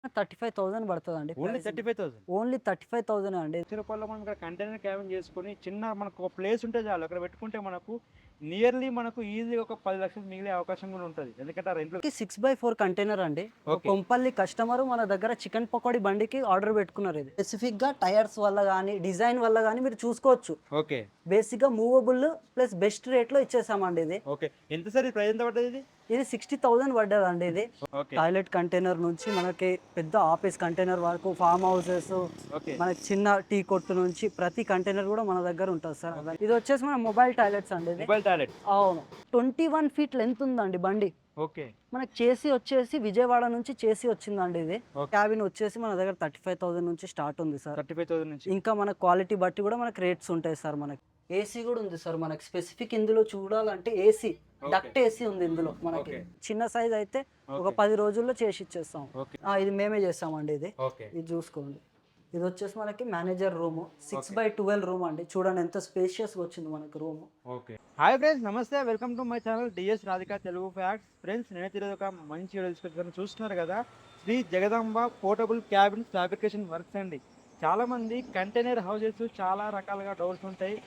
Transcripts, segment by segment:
35,000 పడతదండి only price. 35,000 only 35,000 అండి. రూపాయల్లో మనం ఇక్కడ కంటైనర్ క్యాబిన్ చేసుకొని చిన్న మనకు ఒక ప్లేస్ ఉంటే చాలు. అక్కడ పెట్టుకుంటే మనకు నియర్లీ మనకు ఈజీగా ఒక 10,00,000 మిగిలే అవకాశం కూడా ఉంటది. ఎందుకంటే ఆ రెంట్లు 6/4 కంటైనర్ అండి. ఒక ఓకే. కొంపల్లి కస్టమర్ మన దగ్గర చికెన్ పకోడీ బండికి ఆర్డర్ పెట్టుకున్నారు. ఇది స్పెసిఫిక్‌గా టైర్స్ వల్ల గాని, డిజైన్ వల్ల గాని మీరు చూసుకోవచ్చు. ఓకే. బేసిక్‌గా మూవబుల్ ప్లస్ బెస్ట్ రేట్‌లో ఇచ్చేసామండి ఇది. ఓకే. ఎంత సార్ ఈ ప్రైస్ ఎంత పడ్డది ఇది? ఇది 60,000 పడ్డదండి ఇది. ఓకే. టాయిలెట్ కంటైనర్ నుంచి మనకి పెద్ద ఆఫీస్ కంటైనర్ వరకు ఫార్మ్ హౌసెస్, ఓకే. మనకి చిన్న టీ కొట్టు నుంచి ప్రతి కంటైనర్ కూడా మన దగ్గర ఉంటది సార్. ఇది వచ్చేసి మన మొబైల్ టాయిలెట్స్ అండి ఇది. Mobile toilet. అవును. 21 ఫీట్ లెంత్ ఉందండి బండి. ఓకే. మనకి చేసి వచ్చేసి విజయవాడ నుంచి చేసి వచ్చిందండి ఇది. ఓకే. క్యాబిన్ వచ్చేసి మన దగ్గర 35,000 నుంచి స్టార్ట్ ఉంది సార్. 35,000 నుంచి. ఇంకా మన క్వాలిటీ బట్టి కూడా మనకి రేట్స్ ఉంటాయి సార్ మనకి. ఏసీ కూడా ఉంది సార్ మనకి. స్పెసిఫిక్ ఇందులో చూడాలంటే ఏసీ, డక్ట్ ఏసీ ఉంది ఇందులో మనకి. ఓకే. చిన్న సైజ్ అయితే ఒక ఓకే. 10 రోజుల్లో చేసి ఇచ్చేస్తాం. ఓకే. ఇది మేమే చేస్తామండి ఇది. ఓకే. ఇది చూసుకోండి. ఇది వచ్చేసి మనకి మేనేజర్ రూమ్ 6/12 రూమ్ అండి. చూడండి ఎంత స్పేషియస్గా వచ్చింది మనకి రూమ్. ఓకే. హాయ్ ఫ్రెండ్స్, నమస్తే. Welcome to my channel DS Radhika Telugu facts. Friends, నేనైతే ఈరోజు ఒక మంచి వీడియో తీసుకొచ్చాను. చూస్తున్నారు కదా, Shri Jagadamba portable cabin fabrication works అండి. చాలామంది కంటైనర్ హౌసెస్ చాలా రకాలుగా డౌట్స్ ఉంటాయి.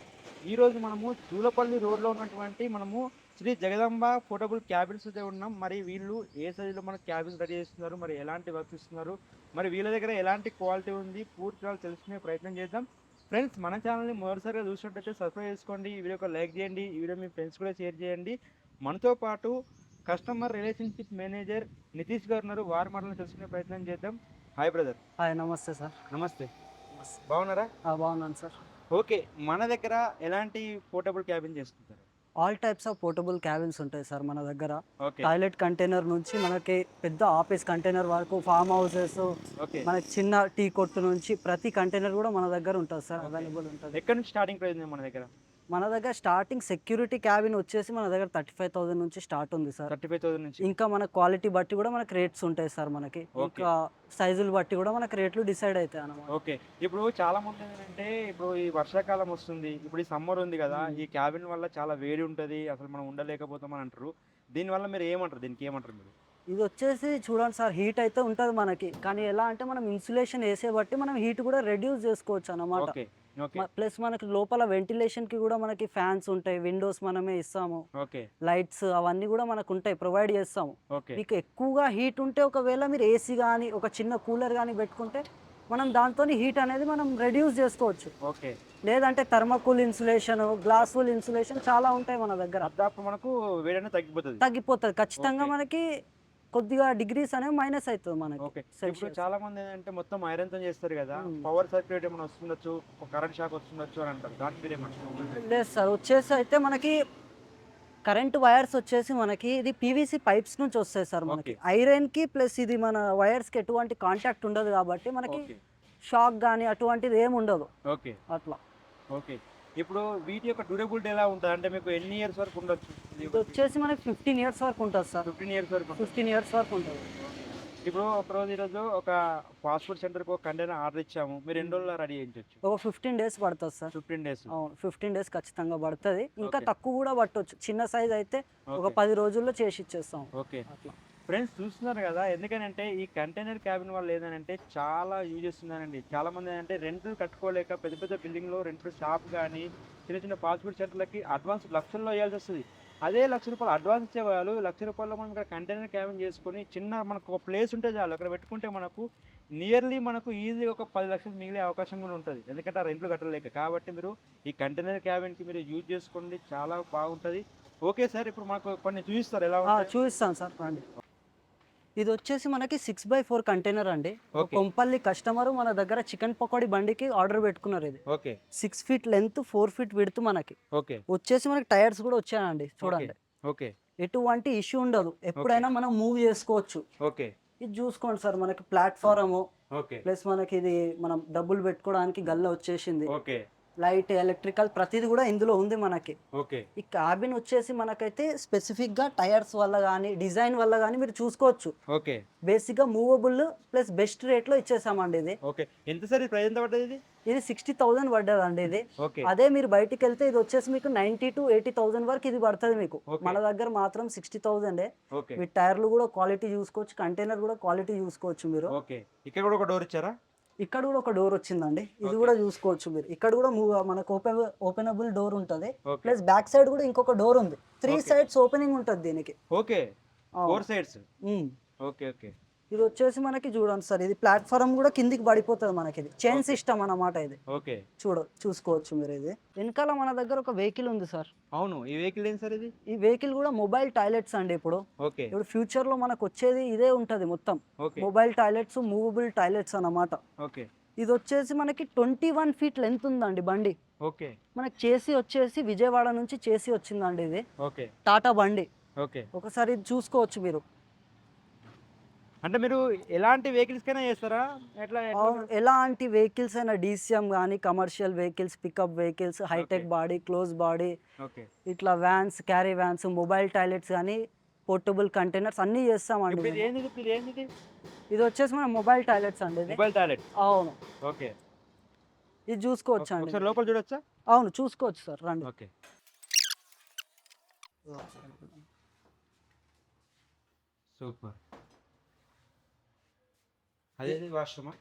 ఈరోజు మనము జూలపల్లి రోడ్లో ఉన్నటువంటి మనము శ్రీ జగదాంబ పోర్టబుల్ క్యాబిన్స్ అయితే ఉన్నాం. మరి వీళ్ళు ఏ సైజులో మనకు క్యాబిన్స్ రెడీ చేస్తున్నారు, మరి ఎలాంటి వర్క్స్ ఇస్తున్నారు, మరి వీళ్ళ దగ్గర ఎలాంటి క్వాలిటీ ఉంది, పూర్తిగా తెలుసుకునే ప్రయత్నం చేద్దాం. ఫ్రెండ్స్, మన ఛానల్ని మొదటిసారిగా చూసినట్టయితే సబ్స్క్రైబ్ చేసుకోండి, ఈ వీడియోకి లైక్ చేయండి, ఈ వీడియో మీ ఫ్రెండ్స్ కూడా షేర్ చేయండి. మనతో పాటు కస్టమర్ రిలేషన్షిప్ మేనేజర్ నితీష్ గారు ఉన్నారు. వారి మాటలను తెలుసుకునే ప్రయత్నం చేద్దాం. Hi brother. హాయ్, నమస్తే సార్. నమస్తే. బాగున్నారా? బాగున్నాను సార్. ఓకే. మన దగ్గర ఎలాంటి పోర్టబుల్ క్యాబిన్ చేసుకుంటారు? All types of portable cabins ఉంటాయి సార్ మన దగ్గర. ఓకే. టాయిలెట్ కంటైనర్ నుంచి మనకి పెద్ద ఆఫీస్ కంటైనర్ వరకు ఫార్మ్ హౌసెస్, ఓకే. మనకి చిన్న టీ కొట్టు నుంచి ప్రతి కంటైనర్ కూడా మన దగ్గర ఉంటుంది సార్. అవైలబుల్ ఉంటుంది. ఎక్కడ నుంచి స్టార్టింగ్ ప్రైస్ ఉంది మన దగ్గర? మన దగ్గర స్టార్టింగ్ సెక్యూరిటీ క్యాబిన్ వచ్చేసి మన దగ్గర 35,000 నుంచి స్టార్ట్ ఉంది సార్. 35,000 నుంచి. ఇంకా మన క్వాలిటీ బట్టి కూడా మనకి రేట్స్ ఉంటాయి సార్ మనకి. ఇంకా సైజులు బట్టి కూడా మనకి రేట్లు డిసైడ్ అవుతాయి అన్నమాట. ఓకే. ఇప్పుడు చాలా మంది ఏంటంటే, ఇప్పుడు ఈ వర్షాకాలం వస్తుంది, ఇప్పుడు ఈ సమ్మర్ ఉంది కదా, ఈ క్యాబిన్ వల్ల చాలా వేడి ఉంటుంది, అసలు మనం ఉండలేకపోతామని అంటారు. దీనివల్ల మీరు ఏమంటారు? దీనికి ఏమంటారు మీరు? ఇది వచ్చేసి చూడండి సార్, హీట్ అయితే ఉంటుంది మనకి. కానీ ఎలా అంటే మనం ఇన్సులేషన్ వేసే బట్టి మనం హీట్ కూడా రెడ్యూస్ చేసుకోవచ్చు అన్నమాట. ఓకే. ఓకే. ప్లస్ మనకి లోపల వెంటిలేషన్ కి కూడా మనకి ఫ్యాన్స్ ఉంటాయి, విండోస్ మనమే ఇస్తాము, ఓకే. లైట్స్ అవన్నీ కూడా మనకు ఉంటాయి, ప్రొవైడ్ చేస్తాము. ఓకే. మీకు ఎక్కువగా హీట్ ఉంటే ఒకవేళ మీరు ఏసీ కానీ ఒక చిన్న కూలర్ కానీ పెట్టుకుంటే మనం దాంతో హీట్ అనేది మనం రెడ్యూస్ చేసుకోవచ్చు. ఓకే. లేదంటే థర్మాకూల్ ఇన్సులేషన్, గ్లాస్ ఫుల్ ఇన్సులేషన్ చాలా ఉంటాయి మన దగ్గర. దాదాపు మనకు వేడి అనేది తగ్గిపోతుంది. తగ్గిపోతుంది ఖచ్చితంగా. ఓకే. మనకి కొద్దిగా డిగ్రీస్ అనేవి మైనస్ అవుతుంది మనకి. ఓకే. ఇప్పుడు సెల్సియస్. చాలా మంది ఏంటంటే మొత్తం ఐరన్ తో చేస్తారు కదా, పవర్ సర్క్యూట్ ఏమైనా వస్తుండొచ్చు, కరెంట్ షాక్ వస్తుండొచ్చు అని అంటారు. దానికి మీరు ఏమంటారు? లేదు సార్, వచ్చేసి అయితే మనకి కరెంట్ వైర్స్ వచ్చేసి మనకి ఇది పీవీసీ పైప్స్ నుంచి వస్తాయి సార్ మనకి. ఓకే. ఐరన్ కి ప్లస్ ఇది మన వైర్స్ కి ఎటువంటి కాంటాక్ట్ ఉండదు కాబట్టి మనకి ఓకే. షాక్ కానీ అటువంటిది ఏమి ఉండదు ఓకే. అట్లా. ఓకే. ఇప్పుడు వీటి యొక్క డ్యూరబిలిటీ ఎలా ఉంటుంది? అంటే మీకు ఎన్ని ఇయర్స్ వరకు ఉండొచ్చు? ఇది వచ్చేసి మనకి 15 ఇయర్స్ వరకు ఉంటుంది సార్. 15 ఇయర్స్ వరకు ఉంటుంది. 15 ఇయర్స్ వరకు ఉంటుంది. ఇప్పుడు ఈరోజు ఒక ఫాస్ట్ ఫుడ్ సెంటర్కి ఒక కంటైనర్ ఆర్డర్ ఇచ్చాము, మీరు ఎన్ని రోజుల్లో రెడీ చేయించవచ్చు? ఒక 15 డేస్ పడుతుంది సార్. 15 డేస్. అవును, 15 డేస్ ఖచ్చితంగా పడుతుంది. ఇంకా ఓకే. తక్కువ కూడా పట్టవచ్చు. చిన్న సైజ్ అయితే ఒక ఓకే. 10 రోజుల్లో చేసి ఇచ్చేస్తాం ఓకే. అట్లా. ఫ్రెండ్స్, చూస్తున్నారు కదా, ఎందుకనంటే ఈ కంటైనర్ క్యాబిన్ వల్ల ఏదంటే చాలా యూజెస్ ఉన్నాయండి. చాలా మంది ఏంటంటే రెంట్లు కట్టుకోలేక పెద్ద పెద్ద బిల్డింగ్లో రెంట్ షాప్ కానీ చిన్న చిన్న ఫాస్ట్ ఫుడ్ సెంటర్లకి అడ్వాన్స్ లక్షల్లో వేయాల్సి వస్తుంది. అదే ₹1,00,000 అడ్వాన్స్ ఇచ్చేవాళ్ళు ₹1,00,000 మనం ఇక్కడ కంటైనర్ క్యాబిన్ చేసుకొని చిన్న మనకు ఒక ప్లేస్ ఉంటే చాలు. అక్కడ పెట్టుకుంటే మనకు నియర్లీ మనకు ఈజీగా ఒక 10,00,000 మిగిలే అవకాశం కూడా ఉంటుంది. ఎందుకంటే ఆ రెంట్లు కట్టలేక. కాబట్టి మీరు ఈ కంటైనర్ క్యాబిన్కి మీరు యూజ్ చేసుకోండి, చాలా బాగుంటుంది. ఓకే సార్, ఇప్పుడు మాకు కొన్ని చూపిస్తారు ఎలా ఉంటాయి? చూపిస్తాను సార్ రండి. ఇది వచ్చేసి మనకి 6/4 కంటైనర్ అండి. ఓకే. కొంపల్లి కస్టమర్ మన దగ్గర చికెన్ పకోడీ బండికి ఆర్డర్ పెట్టుకున్నారు. ఇది okay. 6 feet length, 4 feet width మనకి ఓకే. వచ్చేసి మనకి టైర్స్ కూడా వచ్చాయండి. చూడండి, ఓకే. ఎటువంటి ఇష్యూ ఉండదు, ఎప్పుడైనా మనం మూవ్ చేసుకోవచ్చు. ఓకే. ఇది చూసుకోండి సార్, మనకి ప్లాట్ఫారము ఓకే. ప్లస్ మనకి ఇది మనం డబ్బులు పెట్టుకోవడానికి గల్ల వచ్చేసింది. ఓకే. లైట్ ఎలక్ట్రికల్ ప్రతిది కూడా ఇందులో ఉంది మనకి. ఓకే. ఈ క్యాబిన్ వచ్చేసి మనకైతే స్పెసిఫిక్గా టైర్స్ వల్ల కానీ డిజైన్ వల్ల కానీ మీరు చూసుకోవచ్చు. ఓకే. బేసిక్గా మూవబుల్ ప్లస్ బెస్ట్ రేట్లో ఇచ్చేసామండి ఇది. ఓకే. ఎంత సార్ ఈ ప్రైస్ ఎంత పడ్డది ఇది? ఇది 60,000 పడ్డదండి ఇది. ఓకే. అదే మీరు బయటికి వెళ్తే ఇది వచ్చేసి మీకు 90,000 to 80,000 వరకు ఇది పడుతుంది మీకు. ఓకే. మన దగ్గర మాత్రం 60,000. ఓకే. మీ టైర్లు కూడా క్వాలిటీ చూసుకోవచ్చు, కంటైనర్ కూడా క్వాలిటీ చూసుకోవచ్చు మీరు. ఓకే. ఇక్కడ కూడా ఒక డోర్ ఇచ్చారా? ఇక్కడ కూడా ఒక డోర్ వచ్చిందండి, ఇది ఓకే. కూడా చూసుకోవచ్చు మీరు. ఇక్కడ కూడా మనకు ఓపెనబుల్ డోర్ ఉంటుంది. ఓకే. ప్లస్ బ్యాక్ సైడ్ కూడా ఇంకొక డోర్ ఉంది. 3 ఓకే. సైడ్స్ ఓపెనింగ్ ఉంటుంది దీనికి. ఓకే. అవును. 4 సైడ్స్. ఉమ్. ఓకే. ఓకే. ఇది వచ్చేసి మనకి చూడండి సార్, ఇది ప్లాట్ఫారం కూడా కిందికి పడిపోతుంది మనకి. ఇది చైన్ ఓకే. సిస్టమ్ అన్నమాట ఇది. ఓకే. చూసుకోవచ్చు మీరు. ఇది వెనకాల మన దగ్గర ఒక వెహికల్ ఉంది సార్. అవును, ఈ వెహికల్ ఏంటి సార్ ఇది? ఈ వెహికల్ కూడా మొబైల్ టాయిలెట్స్ అండి. ఇప్పుడు ఓకే. ఫ్యూచర్ లో మనకు వచ్చేది ఇదే ఉంటది మొత్తం. Okay. Mobile toilets, movable toilets అన్నమాట. ఓకే. ఇది వచ్చేసి మనకి 21 feet లెంత్ ఉందండి బండి. ఓకే. మనకి చేసి వచ్చేసి విజయవాడ నుంచి చేసి వచ్చిందండి ఇది. ఓకే. టాటా బండి. ఓకే. ఒకసారి ఇది చూసుకోవచ్చు మీరు. అంటే మీరు ఎలాంటి వెహికల్స్ కైనా చేస్తారా? ఎట్లా ఎలాంటి వెహికల్స్ అయినా, డీసీఎం కానీ, commercial vehicles, pickup vehicles, hitech okay. Body, close body, okay. ఇట్లా vans, carry vans, mobile toilets కానీ, పోర్టబుల్ కంటైనర్స్ అన్నీ చేస్తామండి ఇప్పుడు ఇది మేము. ఏంది? ఇప్పుడు ఏంది ఇది? ఇది వచ్చేసి మన మొబైల్ టాయిలెట్స్ అండి ఇది. Mobile toilet. అవును, ఓకే. ఇది చూసుకోవచ్చు అండి. ఒకసారి లోపల చూడొచ్చా? అవును, చూసుకోవచ్చు సార్, రండి. ఓకే. సూపర్. అదేది వాష్రూమా?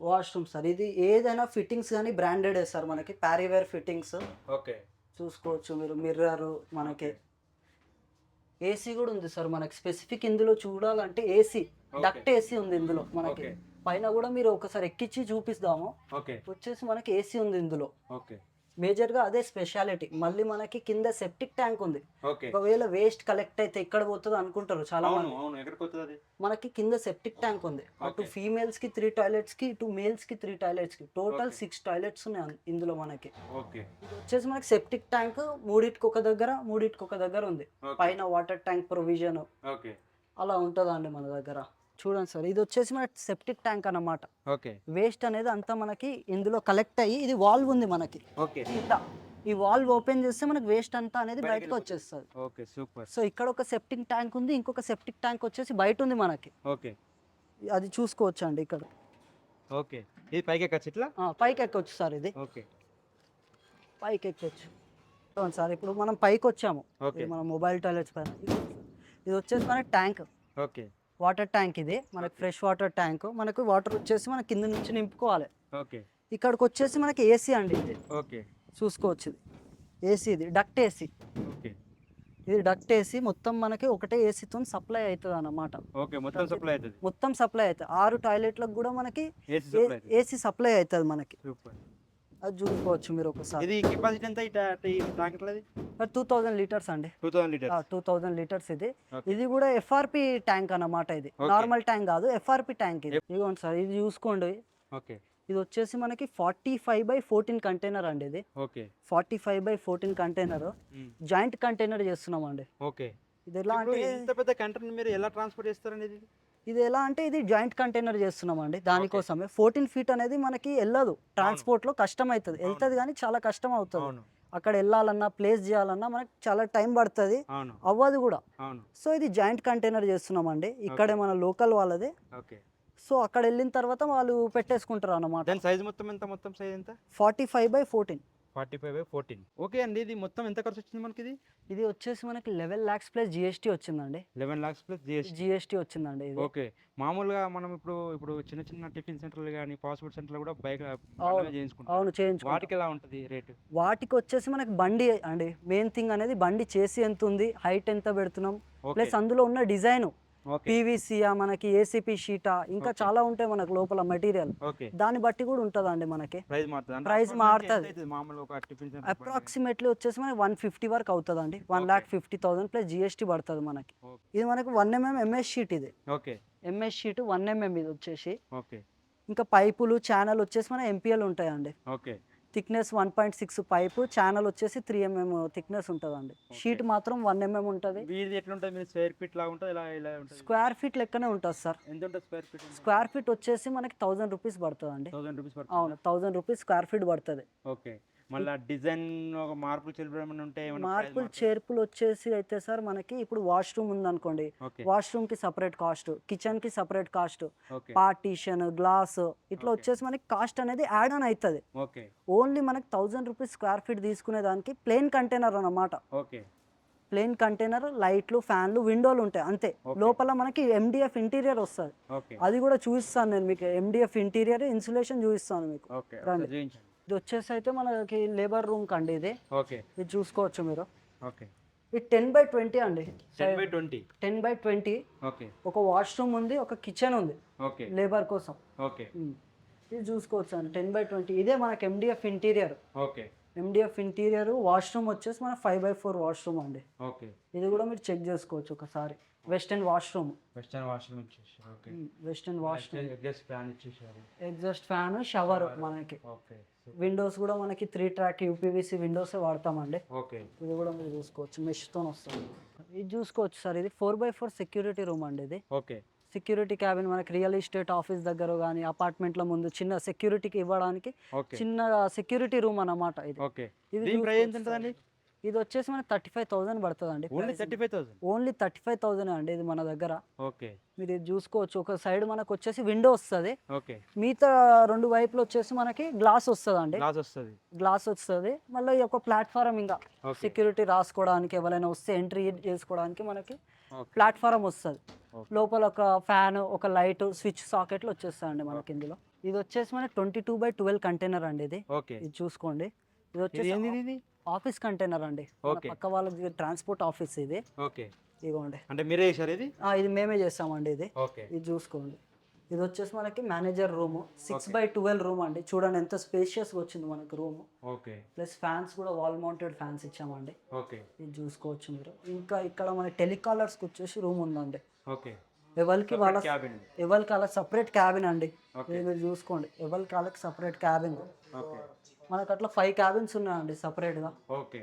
Washroom sir. ఇది ఏదైనా ఫిట్టింగ్స్ కానీ బ్రాండెడ్ సార్, మనకి ప్యారీవేర్ ఫిట్టింగ్స్ ఓకే. చూసుకోవచ్చు మీరు. మిర్రర్ మనకి. ఏసీ కూడా ఉంది సార్ మనకి. స్పెసిఫిక్ ఇందులో చూడాలంటే ఏసీ, డక్ట్ ఏసీ ఉంది ఇందులో మనకి. ఓకే. పైన కూడా మీరు ఒకసారి ఎక్కించి చూపిస్తాము. ఓకే. వచ్చేసి మనకి ఏసీ ఉంది ఇందులో. ఓకే. మేజర్గా అదే స్పెషాలిటీ. మళ్ళీ మనకి కింద సెప్టిక్ ట్యాంక్ ఉంది. ఓకే. ఒకవేళ వేస్ట్ కలెక్ట్ అయితే ఎక్కడ పోతుందో అనుకుంటారు చాలా అవును, మంది. అవును. ఎక్కడికి పోతుంది అది? మనకి కింద సెప్టిక్ ట్యాంక్ ఉంది. అటు ఓకే. ఫీమేల్స్ కి 3 టాయిలెట్స్ కి, ఇటు మేల్స్ కి 3 టాయిలెట్స్ కి, టోటల్ ఓకే. 6 టాయిలెట్స్ ఉన్నాయి ఇందులో మనకి. ఓకే. ఇది వచ్చేసి మనకి సెప్టిక్ ట్యాంక్ మూడింటికి ఒక దగ్గర ఉంది. ఓకే. పైన వాటర్ ట్యాంక్ ప్రొవిజన్ ఓకే. అలా ఉంటుందండి మన దగ్గర. చూడండి సార్, ఇది వచ్చేసి మన సెప్టిక్ ట్యాంక్ అన్నమాట. ఓకే. వేస్ట్ అనేది అంతా మనకి ఇందులో కలెక్ట్ అయ్యి, ఇది వాల్వ్ ఉంది మనకి. ఓకే. ఇట్లా ఈ వాల్వ్ ఓపెన్ చేస్తే మనకి వేస్ట్ అంతా అనేది బయటకు వచ్చేస్తుంది. ఓకే. సూపర్. సో ఇక్కడ ఒక సెప్టిక్ ట్యాంక్ ఉంది, ఇంకొక సెప్టిక్ ట్యాంక్ వచ్చేసి బయట ఉంది మనకి. ఓకే. అది చూసుకోవచ్చు అండి ఇక్కడ. ఓకే. ఇది పైకి ఎక్కచ్చు ఇట్లా? పైకి ఎక్కొచ్చు సార్, ఇది ఓకే. పైకి ఎక్కొచ్చు. చూడండి సార్, ఇప్పుడు మనం పైకి వచ్చాము. ఓకే. ఇది మన మొబైల్ టాయిలెట్స్ పైన. ఇది వచ్చేసి మన ట్యాంక్, ఓకే. Water tank. ఇది మనకి ఫ్రెష్ వాటర్ ట్యాంక్. మనకు వాటర్ వచ్చేసి మన కింద నుంచి నింపుకోవాలి. ఓకే. ఇక్కడికి వచ్చేసి మనకి ఏసీ అండి ఇది. ఓకే. చూసుకోవచ్చు, ఇది ఏసీ, ఇది డక్ట్ ఏసీ. ఓకే. ఇది డక్ట్ ఏసీ. మొత్తం మనకి ఒకటే ఏసీతో సప్లై అవుతుంది అన్నమాట. ఓకే. మొత్తం సప్లై అవుతుంది. మొత్తం సప్లై అవుతుంది. 6 టాయిలెట్లకు కూడా మనకి ఏసీ సప్లై అవుతుంది. ఏసీ సప్లై అవుతుంది మనకి. సూపర్. అది చూసుకోవచ్చు మీరు ఒకసారి. ఇది కెపాసిటీ ఎంత ఈ ట్యాంక్ అది? 2000 లీటర్స్ అండి. 2000 లీటర్స్. 2000 లీటర్స్ ఇది. ఓకే. ఇది కూడా ఎఫ్ఆర్పి ట్యాంక్ అన్నమాట. ఇది ఓకే. నార్మల్ ట్యాంక్ కాదు, ఎఫ్ఆర్పి ట్యాంక్. ఇది ఇదిగోండి సార్, ఇది చూసుకోండి. ఓకే. ఇది వచ్చేసి మనకి 45/14 కంటైనర్ అండి. ఇది ఓకే. 45/14 కంటైనర్. జాయింట్ కంటైనర్ చేస్తున్నాం అండి. ఓకే. ఇది ఎలా ఇప్పుడు అంటే, ఇంత పెద్ద కంటైనర్ మీరు ఎలా ట్రాన్స్పోర్ట్ చేస్తారండి ఇది? ఇది ఎలా అంటే ఇది జాయింట్ కంటైనర్ చేస్తున్నాం అండి. దానికోసమే 14 feet అనేది మనకి వెళ్ళదు ట్రాన్స్పోర్ట్ లో, కష్టం అవుతుంది. వెళ్తుంది కానీ చాలా కష్టం అవుతుంది. అవును. అక్కడ వెళ్ళాలన్నా, ప్లేస్ చేయాలన్నా మనకి చాలా టైం పడుతుంది, అవును. అవ్వదు కూడా. అవును. సో ఇది జాయింట్ కంటైనర్ చేస్తున్నామండి. ఇక్కడే మన లోకల్ వాళ్ళది. ఓకే. సో అక్కడ వెళ్ళిన తర్వాత వాళ్ళు పెట్టేసుకుంటారు అన్నమాట. దాని సైజ్ మొత్తం ఎంత? మొత్తం సైజ్ ఎంత? 45/14. 45/14. ఓకే అండి. ఇది మొత్తం ఎంత ఖర్చు వచ్చింది మనకి? ఇది వచ్చేసి మనకి 11 lakhs ప్లస్ జిఎస్టీ వచ్చిందండి. 11 lakhs ప్లస్ జిఎస్టీ వచ్చిందండి ఇది. ఓకే. మామూలుగా మనం ఇప్పుడు చిన్న చిన్న టిఫిన్ సెంటర్లు కానీ ఫాస్ట్ ఫుడ్ సెంటర్లు కూడా బైక్ చేయించుకుంటాం. అవును, చేయించుకో. వాటికి ఎలా ఉంటుంది రేటు? వాటికి వచ్చేసి మనకి బండి అండి మెయిన్ థింగ్ అనేది. బండి చేసి ఎంత ఉంది, హైట్ ఎంత పెడుతున్నాం, ప్లస్ అందులో ఉన్న డిజైన్, పీవీసీయా మనకి, ఏసీపీ షీటా, ఇంకా చాలా ఉంటాయి మనకు లోపల మెటీరియల్. దాన్ని బట్టి కూడా ఉంటుందండి మనకి. ప్రైస్ మారుతుంది. అప్రాక్సిమేట్లీ వచ్చేసి మనకి 150 వరకు అవుతుందండి. 1,50,000 ప్లస్ జిఎస్టీ పడుతుంది మనకి. ఇది మనకి 1 mm ఎంఎస్ షీట్. ఇది ఎంఎస్ షీట్ 1 mm ఇది వచ్చేసి. ఇంకా పైపులు, ఛానల్ వచ్చేసి మన ఎంపీఎల్ ఉంటాయండి. థిక్నెస్ 1.6 పైపు, ఛానల్ వచ్చేసి 3 mm థిక్నెస్ ఉంటుందండి. షీట్ మాత్రం 1 mm ఉంటుంది. స్క్వేర్ ఫీట్ లా ఉంటుంది? స్క్వేర్ ఫీట్ లెక్కనే ఉంటుంది సార్. ఎంత ఉంటుంది స్క్వేర్ ఫీట్? స్క్వేర్ ఫీట్ వచ్చేసి మనకి 1000 రూపీస్ పడుతుంది అండి. 1000 రూపీస్. అవును, 1000 రూపీస్ స్క్వేర్ ఫీట్ పడుతుంది. ఓకే. మళ్ళీ డిజైన్ ఒక మార్పులు చెల్పడం ఉంటే ఏమైనా మార్పులు చేర్పులు వచ్చేసి అయితే సార్ మనకి ఇప్పుడు వాష్రూమ్ ఉందనుకోండి, ఓకే వాష్రూమ్కి సపరేట్ కాస్ట్, కిచెన్కి separate cost, okay partition glass ఇట్లా వచ్చేసి మనకి కాస్ట్ అనేది యాడ్ ఆన్ అవుతుంది. ఓకే ఓన్లీ మనకి 1000 రూపీస్ స్క్వేర్ ఫీట్ తీసుకునే దానికి ప్లెయిన్ కంటైనర్ అన్నమాట. ఓకే ప్లెయిన్ కంటైనర్, లైట్లు, ఫ్యాన్లు, విండోలు ఉంటాయి అంతే. లోపల మనకి ఎండిఎఫ్ ఇంటీరియర్ వస్తుంది, ఓకే అది కూడా చూపిస్తాను నేను మీకు. ఎండిఎఫ్ ఇంటీరియర్ ఇన్సులేషన్ చూపిస్తాను మీకు. ఓకే రండి. చూపించండి. ఇది వచ్చేసి అయితే మనకి లేబర్ రూమ్ కండి ఇది. ఓకే ఇది చూసుకోవచ్చు మీరు. ఓకే ఇది 10x20 అండి. 10x20 10x20. ఓకే ఒక వాష్రూమ్ ఉంది, ఒక కిచెన్ ఉంది ఓకే లేబర్ కోసం. ఓకే ఇది చూసుకోవచ్చు అండి 10x20. ఇదే మనకి MDF interior. Okay MDF interior. Washroom వచ్చేసి మన 5x4 వాష్రూమ్ అండి. ఓకే ఇది కూడా మీరు చెక్ చేసుకోవచ్చు ఒకసారి. Western washroom. వెస్టర్న్ వాష్రూమ్ ఇచ్చేసారు. Okay western washroom, exhaust fan ఇచ్చేసారు. ఎగ్జాస్ట్ ఫ్యాన్, షవర్ మనకి. ఓకే విండోస్ కూడా మనకి 3 ట్రాక్ యూపీవీసీ విండోస్ వాడతామండి. ఓకే ఇది కూడా మీరు చూసుకోవచ్చు, మెష్తో వస్తుంది. ఇది చూసుకోవచ్చు సార్, ఇది 4x4 సెక్యూరిటీ రూమ్ అండి. ఇది ఓకే సెక్యూరిటీ క్యాబిన్. మనకి రియల్ ఎస్టేట్ ఆఫీస్ దగ్గర కానీ అపార్ట్మెంట్ల ముందు చిన్న సెక్యూరిటీకి ఇవ్వడానికి ఓకే చిన్న సెక్యూరిటీ రూమ్ అన్నమాట ఇది. ఓకే ఇది దీని ప్రైస్ ఎంత ఉంటుందండి? ఇది వచ్చేసి మనకి 35,000 పడుతుందండి. ఓన్లీ 35,000. ఓన్లీ 35,000 అండి ఇది మన దగ్గర. ఓకే మీరు ఇది చూసుకోవచ్చు. ఒక సైడ్ మనకు వచ్చేసి విండో వస్తుంది, ఓకే మిగతా 2 వైపులు వచ్చేసి మనకి గ్లాస్ వస్తుంది అండి. గ్లాస్ వస్తుంది. గ్లాస్ వస్తుంది. మళ్ళీ ఒక ప్లాట్ఫారం, ఇంకా ఓకే సెక్యూరిటీ రాసుకోవడానికి, ఎవరైనా వస్తే ఎంట్రీ చేసుకోవడానికి మనకి ఓకే ప్లాట్ఫారం వస్తుంది. ఓకే. లోపల ఒక ఫ్యాన్, ఒక లైట్, స్విచ్ సాకెట్లు వచ్చేస్తాయండి మనకి ఇందులో. ఇది వచ్చేసి మన 22x12 కంటైనర్ అండి ఇది. ఓకే ఇది చూసుకోండి. ఇది ఇది వచ్చేసి ఏంది ఇది? ఆఫీస్ కంటైనర్ అండి. మన ఓకే. పక్క వాళ్ళకి ట్రాన్స్పోర్ట్ ఆఫీస్ ఇది. ఓకే ఇదిగోండి. అంటే మీరే చేశారు ఇది? ఇది మేమే చేస్తామండి ఇది. ఓకే ఇది చూసుకోండి. ఇది వచ్చేసి మనకి మేనేజర్ రూమ్, 6x12 రూమ్ అండి. చూడండి ఎంత స్పేషియస్గా వచ్చింది మనకి రూమ్. ఓకే ప్లస్ ఫ్యాన్స్ కూడా వాల్ మౌంటెడ్ ఫ్యాన్స్ ఇచ్చామండి. ఓకే ఇది చూసుకోవచ్చు మీరు. ఇంకా ఇక్కడ మన టెలికాలర్స్కి వచ్చేసి రూమ్ ఉందండి. ఓకే ఎవరికి వాళ్ళ క్యాబిన్. ఎవరికి వాళ్ళ సపరేట్ క్యాబిన్ అండి. ఓకే. ఇది మీరు చూసుకోండి, ఎవరికి వాళ్ళకి సపరేట్ క్యాబిన్. ఓకే మనకు అట్లా 5 క్యాబిన్స్ ఉన్నాయండి సపరేట్గా. ఓకే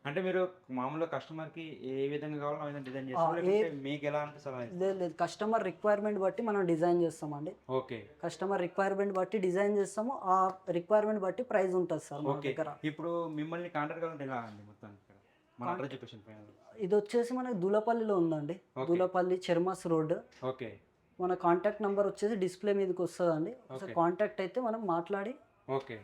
అంటే మీరు మామూలుగా కస్టమర్ కి ఏ విధంగా కావాలో ఆ విధంగా డిజైన్ చేస్తారు, లేకపోతే మీకు ఎలా అనిపిస్తుంది? లేదు, కస్టమర్ రిక్వైర్మెంట్ బట్టి మనం డిజైన్ చేస్తామండి. ఓకే కస్టమర్ రిక్వైర్మెంట్ బట్టి డిజైన్ చేస్తాము. ఆ రిక్వైర్మెంట్ బట్టి ప్రైస్ ఉంటుంది సార్ మన ఓకే దగ్గర. ఇప్పుడు మిమ్మల్ని కాంటాక్ట్ కావాలంటే ఎలా అండి మొత్తం ఇక్కడ మన అడ్రస్ చెప్పేసి పైన? ఇది వచ్చేసి మనకి దూలపల్లిలో ఉందండి. దూలపల్లి చర్మస్ రోడ్. ఓకే మన కాంటాక్ట్ నెంబర్ వచ్చేసి డిస్ప్లే మీదకి వస్తుందండి. ఒకసారి కాంటాక్ట్ అయితే మనం మాట్లాడి. ఓకే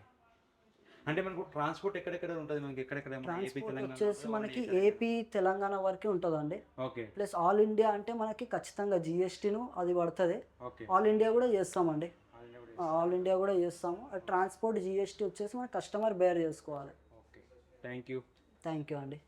అంటే మనకు ట్రాన్స్పోర్ట్ ఎక్కడెక్కడ ఉంటుంది? మనకి ఎక్కడెక్కడ ట్రాన్స్పోర్ట్ వచ్చేసి మనకి ఏపీ తెలంగాణ వరకే ఉంటుందండి. ఓకే ప్లస్ ఆల్ ఇండియా అంటే మనకి ఖచ్చితంగా జిఎస్టీను అది పడుతుంది. ఓకే ఆల్ ఇండియా కూడా చేస్తామండి. ఆల్ ఇండియా కూడా చేస్తాము. ట్రాన్స్పోర్ట్ జిఎస్టీ వచ్చేసి మన కస్టమర్ బేర్ చేసుకోవాలి. Okay thank you thank you అండి.